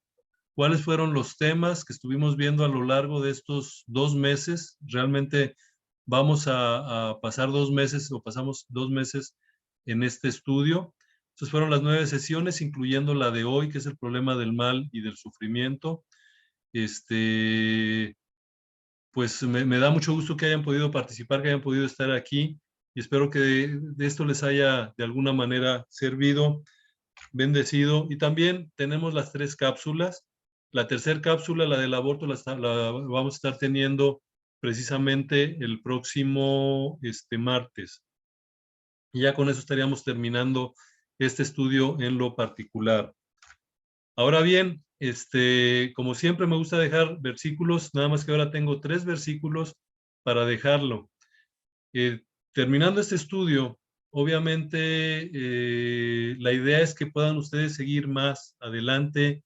cuáles fueron los temas que estuvimos viendo a lo largo de estos 2 meses. Realmente vamos a pasar 2 meses o pasamos 2 meses en este estudio. Estas fueron las 9 sesiones, incluyendo la de hoy, que es el problema del mal y del sufrimiento. Pues me da mucho gusto que hayan podido participar, que hayan podido estar aquí, y espero que de esto les haya de alguna manera servido, bendecido. Y también tenemos las 3 cápsulas. La tercera cápsula, la del aborto, la vamos a estar teniendo precisamente el próximo martes. Y ya con eso estaríamos terminando este estudio en lo particular. Ahora bien, como siempre me gusta dejar versículos, nada más que ahora tengo 3 versículos para dejarlo. Terminando este estudio, obviamente la idea es que puedan ustedes seguir más adelante,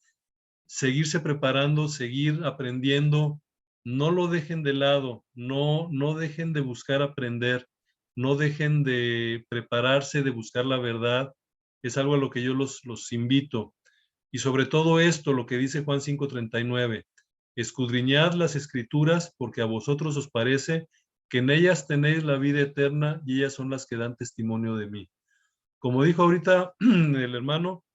seguirse preparando, seguir aprendiendo. No lo dejen de lado, no dejen de buscar aprender, no dejen de prepararse, de buscar la verdad. Es algo a lo que yo los invito. Y sobre todo esto, lo que dice Juan 5:39, escudriñad las escrituras porque a vosotros os parece que en ellas tenéis la vida eterna y ellas son las que dan testimonio de mí. Como dijo ahorita el hermano,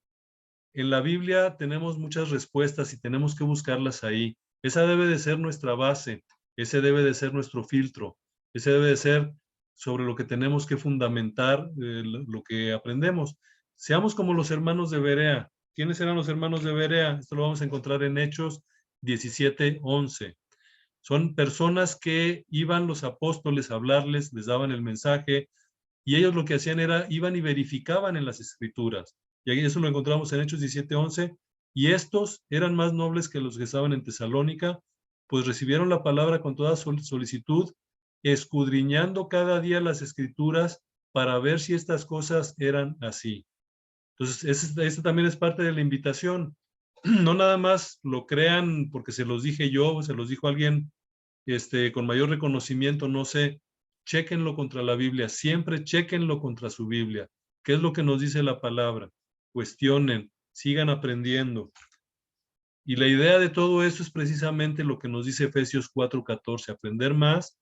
en la Biblia tenemos muchas respuestas y tenemos que buscarlas ahí. Esa debe de ser nuestra base, ese debe de ser nuestro filtro, ese debe de ser sobre lo que tenemos que fundamentar lo que aprendemos. Seamos como los hermanos de Berea. ¿Quiénes eran los hermanos de Berea? Esto lo vamos a encontrar en Hechos 17:11. Son personas que iban los apóstoles a hablarles, les daban el mensaje, y ellos lo que hacían era, iban y verificaban en las escrituras. Y eso lo encontramos en Hechos 17:11. Y estos eran más nobles que los que estaban en Tesalónica, pues recibieron la palabra con toda solicitud, escudriñando cada día las escrituras para ver si estas cosas eran así. Entonces, esta también es parte de la invitación. No nada más lo crean porque se los dije yo, o se los dijo alguien con mayor reconocimiento, no sé. Chéquenlo contra la Biblia, siempre chéquenlo contra su Biblia. ¿Qué es lo que nos dice la palabra? Cuestionen, sigan aprendiendo. Y la idea de todo eso es precisamente lo que nos dice Efesios 4:14, aprender más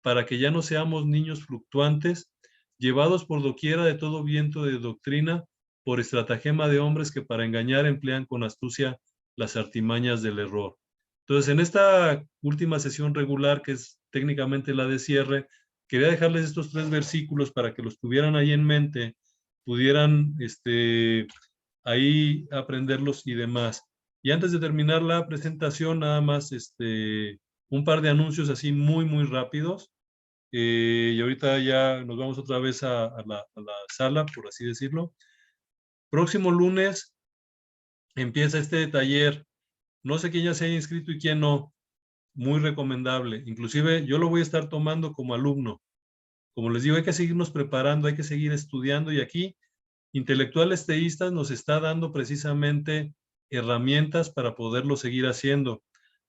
para que ya no seamos niños fluctuantes, llevados por doquiera de todo viento de doctrina, por estratagema de hombres que para engañar emplean con astucia las artimañas del error. Entonces, en esta última sesión regular, que es técnicamente la de cierre, quería dejarles estos 3 versículos para que los tuvieran ahí en mente, pudieran ahí aprenderlos y demás. Y antes de terminar la presentación, nada más un par de anuncios así muy, muy rápidos. Y ahorita ya nos vamos otra vez a la sala, por así decirlo. Próximo lunes empieza este taller. No sé quién ya se haya inscrito y quién no. Muy recomendable. Inclusive yo lo voy a estar tomando como alumno. Como les digo, hay que seguirnos preparando, hay que seguir estudiando, y aquí Intelectuales Teístas nos está dando precisamente herramientas para poderlo seguir haciendo.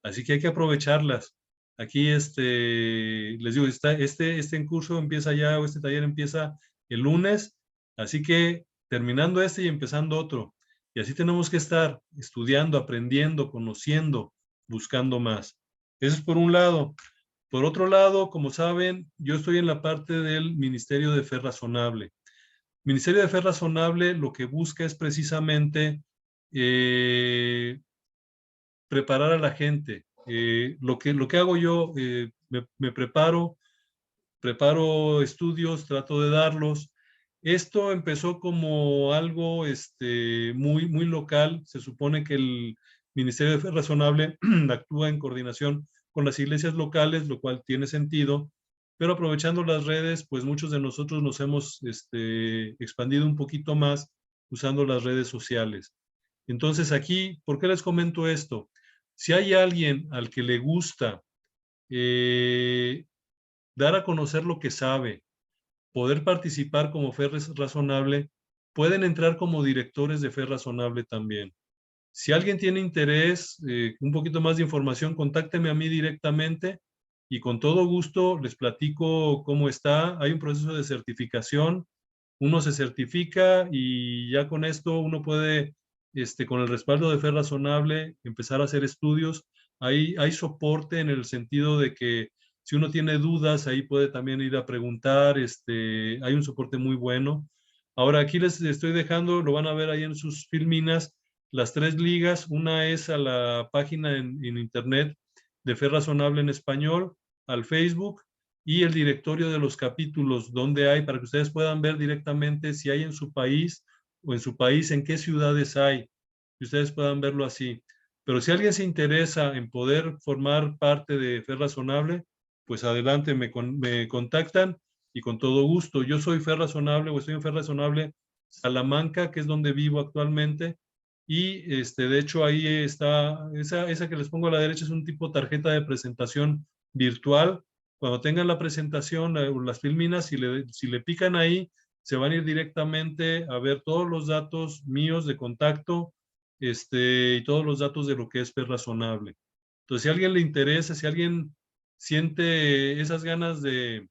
Así que hay que aprovecharlas. Aquí les digo, este curso empieza ya, o este taller empieza el lunes, así que terminando y empezando otro. Y así tenemos que estar estudiando, aprendiendo, conociendo, buscando más. Eso es por un lado. Por otro lado, como saben, yo estoy en la parte del Ministerio de Fe Razonable. Ministerio de Fe Razonable lo que busca es precisamente preparar a la gente. Lo que hago yo, me preparo estudios, trato de darlos. Esto empezó como algo muy, muy local. Se supone que el Ministerio de Fe Razonable actúa en coordinación con las iglesias locales, lo cual tiene sentido, pero aprovechando las redes, pues muchos de nosotros nos hemos expandido un poquito más usando las redes sociales. Entonces aquí, ¿por qué les comento esto? Si hay alguien al que le gusta dar a conocer lo que sabe, poder participar como Fe Razonable, pueden entrar como directores de Fe Razonable también. Si alguien tiene interés, un poquito más de información, contácteme a mí directamente y con todo gusto les platico cómo está. Hay un proceso de certificación, uno se certifica y ya con esto uno puede, con el respaldo de Fe Razonable, empezar a hacer estudios. Hay soporte en el sentido de que si uno tiene dudas, ahí puede también ir a preguntar, hay un soporte muy bueno. Ahora aquí les estoy dejando, lo van a ver ahí en sus filminas, las 3 ligas. Una es a la página en internet de Fe Razonable en español, al Facebook, y el directorio de los capítulos, donde hay, para que ustedes puedan ver directamente si hay en su país o en su país, en qué ciudades hay, que ustedes puedan verlo así. Pero si alguien se interesa en poder formar parte de Fe Razonable, pues adelante, me contactan y con todo gusto. Yo soy Fe Razonable, o estoy en Fe Razonable Salamanca, que es donde vivo actualmente, y de hecho ahí está, esa que les pongo a la derecha es un tipo tarjeta de presentación virtual. Cuando tengan la presentación, las filminas, si le pican ahí, se van a ir directamente a ver todos los datos míos de contacto, y todos los datos de lo que es Fe Razonable. Entonces, si a alguien le interesa, si alguien siente esas ganas de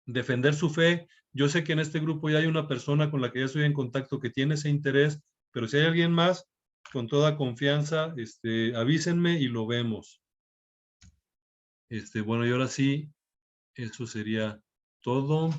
defender su fe, yo sé que en este grupo ya hay una persona con la que ya estoy en contacto que tiene ese interés, pero si hay alguien más, con toda confianza, avísenme y lo vemos. Bueno, y ahora sí, eso sería todo.